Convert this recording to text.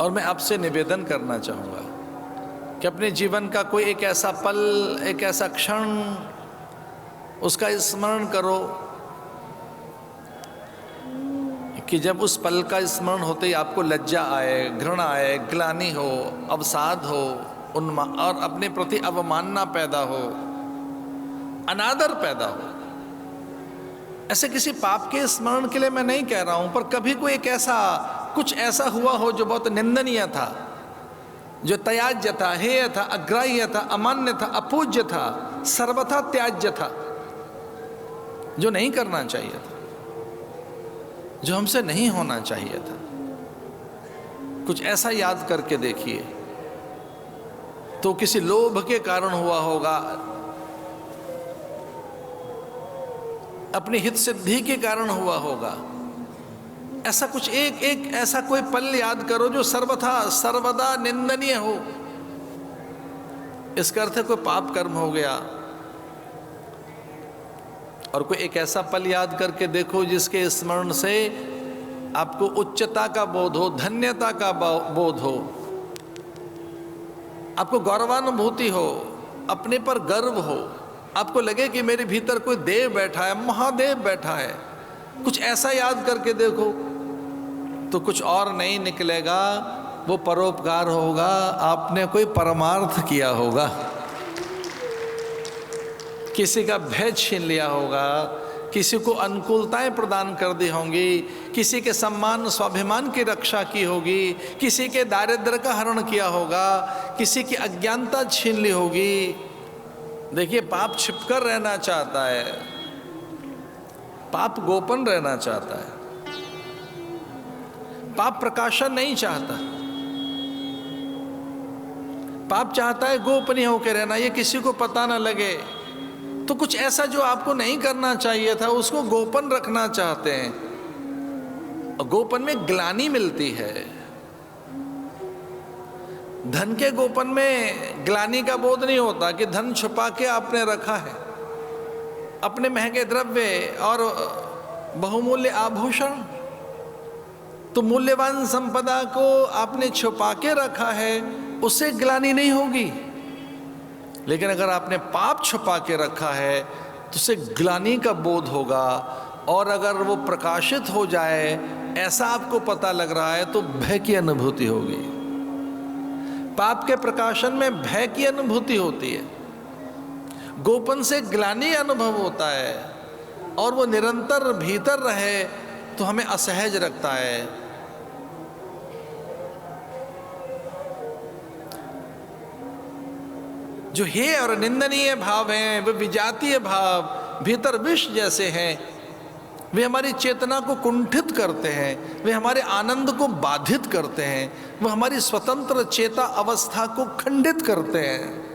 और मैं आपसे निवेदन करना चाहूँगा कि अपने जीवन का कोई एक ऐसा पल, एक ऐसा क्षण, उसका स्मरण करो कि जब उस पल का स्मरण होते ही आपको लज्जा आए, घृणा आए, ग्लानि हो, अवसाद हो, और अपने प्रति अवमानना पैदा हो, अनादर पैदा हो। ऐसे किसी पाप के स्मरण के लिए मैं नहीं कह रहा हूं, पर कभी कोई एक ऐसा कुछ ऐसा हुआ हो जो बहुत निंदनीय था, जो त्याज्य था, हेय था, अग्राह्य था, अमान्य था, अपूज्य था, सर्वथा त्याज्य था, जो नहीं करना चाहिए था, जो हमसे नहीं होना चाहिए था। कुछ ऐसा याद करके देखिए। तो किसी लोभ के कारण हुआ होगा, अपनी हित सिद्धि के कारण हुआ होगा। ऐसा कुछ एक ऐसा कोई पल याद करो जो सर्वथा सर्वदा निंदनीय हो। इसका अर्थ है कोई पाप कर्म हो गया। और कोई एक ऐसा पल याद करके देखो जिसके स्मरण से आपको उच्चता का बोध हो, धन्यता का बोध हो, आपको गौरवानुभूति हो, अपने पर गर्व हो, आपको लगे कि मेरे भीतर कोई देव बैठा है, महादेव बैठा है। कुछ ऐसा याद करके देखो तो कुछ और नहीं निकलेगा, वो परोपकार होगा, आपने कोई परमार्थ किया होगा, किसी का भय छीन लिया होगा, किसी को अनुकूलताएं प्रदान कर दी होंगी, किसी के सम्मान स्वाभिमान की रक्षा की होगी, किसी के दारिद्र्य का हरण किया होगा, किसी की अज्ञानता छीन ली होगी। देखिए, पाप छिपकर रहना चाहता है, पाप गोपन रहना चाहता है, पाप प्रकाशन नहीं चाहता। पाप चाहता है गोपनीय होकर रहना, ये किसी को पता ना लगे। तो कुछ ऐसा जो आपको नहीं करना चाहिए था उसको गोपन रखना चाहते हैं, और गोपन में ग्लानि मिलती है। धन के गोपन में ग्लानि का बोध नहीं होता कि धन छुपा के आपने रखा है, अपने महंगे द्रव्य और बहुमूल्य आभूषण, तो मूल्यवान संपदा को आपने छुपा के रखा है, उससे ग्लानि नहीं होगी। लेकिन अगर आपने पाप छुपा के रखा है तो उसे ग्लानि का बोध होगा, और अगर वो प्रकाशित हो जाए, ऐसा आपको पता लग रहा है, तो भय की अनुभूति होगी। पाप के प्रकाशन में भय की अनुभूति होती है, गोपन से ग्लानि अनुभव होता है, और वो निरंतर भीतर रहे तो हमें असहज रखता है। जो हे और निंदनीय भाव हैं, वे विजातीय भाव, भीतर विष जैसे हैं, वे हमारी चेतना को कुंठित करते हैं, वे हमारे आनंद को बाधित करते हैं, वे हमारी स्वतंत्र चेता अवस्था को खंडित करते हैं।